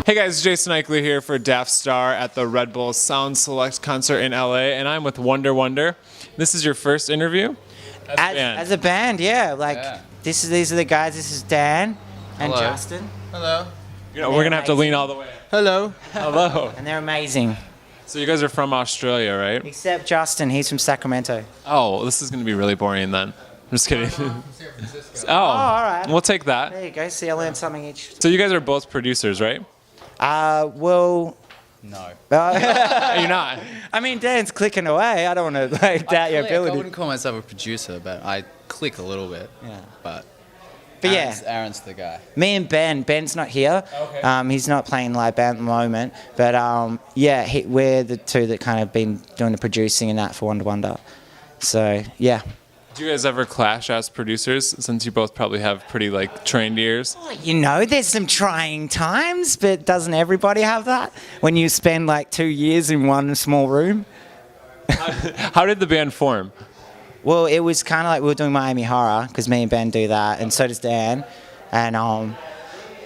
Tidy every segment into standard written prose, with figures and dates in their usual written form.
Hey guys, Jason Eichler here for Daftstar at the Red Bull Sound Select concert in LA, and I'm with Wunder Wunder. This is your first interview as a band, yeah. These are the guys. This is Dan and Hello. Justin. Hello. You know, we're gonna have to lean all the way. Hello. Hello. And they're amazing. So you guys are from Australia, right? Except Justin, he's from Sacramento. Oh, this is gonna be really boring then. I'm just kidding. San Francisco. Oh, all right. We'll take that. There you go. See, I learned something each. So you guys are both producers, right? Well. No. You're not. I mean, Dan's clicking away. I don't want to doubt your I ability. wouldn't call myself a producer, but I click a little bit. Yeah. But yeah, Aaron's the guy. me and Ben's not here. Okay. He's not playing live band at the moment. But yeah, we're the two that kind of been doing the producing and that for Wunder Wunder. So yeah. Do you guys ever clash as producers, since you both probably have pretty trained ears? You know, there's some trying times, but doesn't everybody have that? When you spend 2 years in one small room? How did the band form? Well, it was kind of like we were doing Miami Horror, because me and Ben do that, and so does Dan. And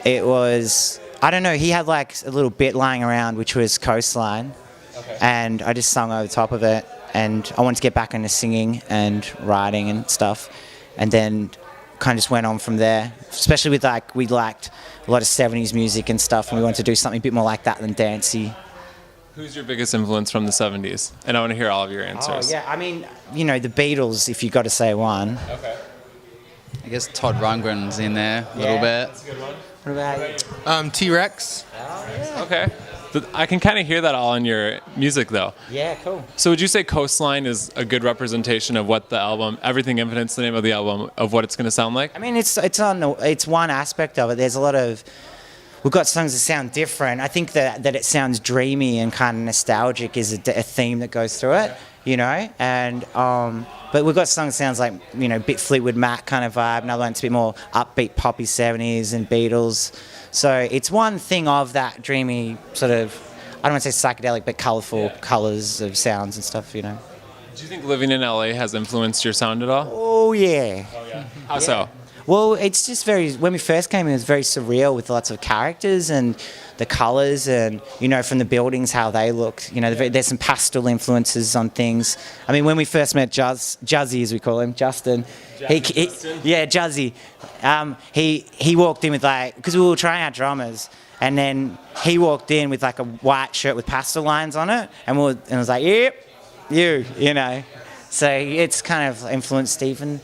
it was, I don't know, he had a little bit lying around, which was Coastline. Okay. And I just sung over the top of it. And I wanted to get back into singing and writing and stuff. And then kind of just went on from there, especially with we liked a lot of 70s music and stuff, and we wanted to do something a bit more like that than dancey. Who's your biggest influence from the 70s? And I want to hear all of your answers. Oh, yeah, I mean, the Beatles, if you got to say one. Okay. I guess Todd Rundgren's in there a little bit. That's a good one. What about you? T-Rex. Okay. I can kind of hear that all in your music, though. Yeah, cool. So would you say Coastline is a good representation of what the album, Everything Infinite's the name of the album, of what it's going to sound like? I mean, it's one aspect of it. There's a lot of, we've got songs that sound different. I think that it sounds dreamy and kind of nostalgic is a theme that goes through it, and but we've got songs that sounds like, a bit Fleetwood Mac kind of vibe, another one's a bit more upbeat poppy 70s and Beatles. So it's one thing of that dreamy sort of, I don't want to say psychedelic, but colourful colours of sounds and stuff, Do you think living in LA has influenced your sound at all? Oh, yeah. How so? Well, it's just when we first came in, it was very surreal with lots of characters and the colours and, from the buildings, how they looked. There's some pastel influences on things. I mean, when we first met Juzzy, as we call him, Justin. Yeah, Juzzy. He walked in with because we were trying out drummers, and then he walked in with a white shirt with pastel lines on it, and I was like, yep, you. So it's kind of influenced Stephen,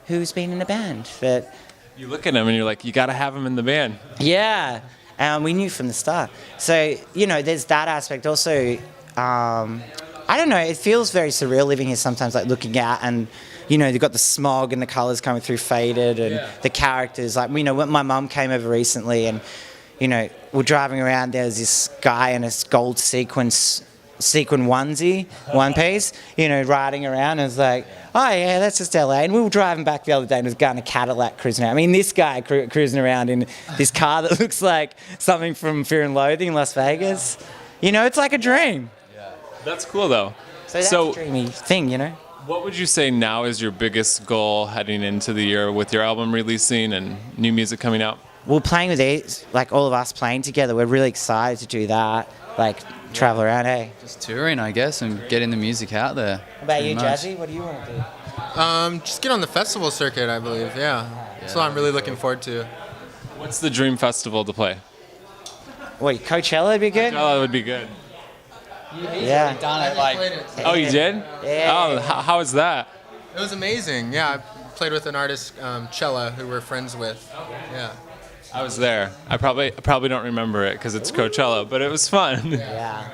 who's been in a band. But You look at him and you're like, you got to have him in the band. yeah, we knew from the start. So there's that aspect. Also, I don't know. It feels very surreal living here sometimes, looking out and. They've got the smog and the colours coming through faded and the characters. When my mum came over recently and, we're driving around, there was this guy in a gold sequin onesie, one piece, riding around. And it's like, oh, yeah, that's just LA. And we were driving back the other day and there was a guy in a Cadillac cruising around. I mean, this guy cruising around in this car that looks like something from Fear and Loathing in Las Vegas. It's like a dream. Yeah. That's cool, though. So that's a dreamy thing, What would you say now is your biggest goal heading into the year with your album releasing and new music coming out? Well, playing with these, all of us playing together, we're really excited to do that. Travel around, hey? Just touring, I guess, and getting the music out there. What about you, Jazzy? What do you want to do? Just get on the festival circuit, I believe. Yeah. That's what I'm really looking forward to. What's the dream festival to play? Wait, Coachella would be good? Coachella would be good. Yeah. Done it Oh, you did? Yeah. Oh, how was that? It was amazing. Yeah, I played with an artist, Cella, who we're friends with. Yeah. I was there. I probably don't remember it because it's Coachella, but it was fun. Yeah.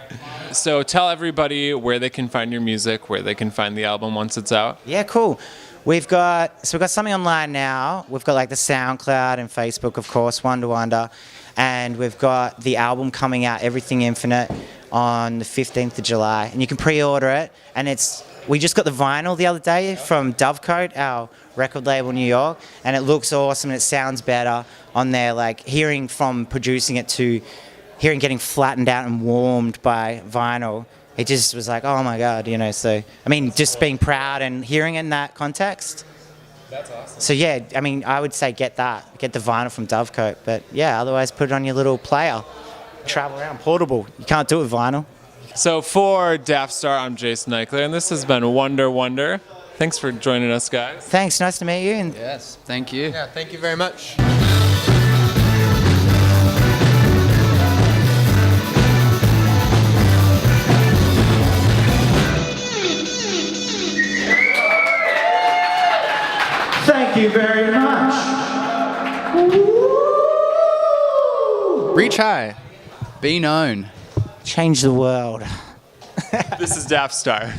So tell everybody where they can find your music, where they can find the album once it's out. Yeah, cool. We've got something online now. We've got the SoundCloud and Facebook, of course, Wunder Wunder. And we've got the album coming out, Everything Infinite, on the 15th of July, and you can pre-order it. And we just got the vinyl the other day from Dovecote, our record label in New York, and it looks awesome and it sounds better on there. Like hearing from producing it to hearing getting flattened out and warmed by vinyl, it just was like, oh my God, you know. So I mean, just being proud and hearing it in that context. That's awesome. So yeah, I mean, I would say get the vinyl from Dovecote, but yeah, otherwise put it on your little player, travel around, portable. You can't do it with vinyl. So for Daftstar, I'm Jason Eichler, and this has been Wunder Wunder. Thanks for joining us, guys. Thanks, nice to meet you. And Yes, thank you. Yeah, thank you very much. thank you very much. Reach high. Be known. Change the world. This is Daftstar.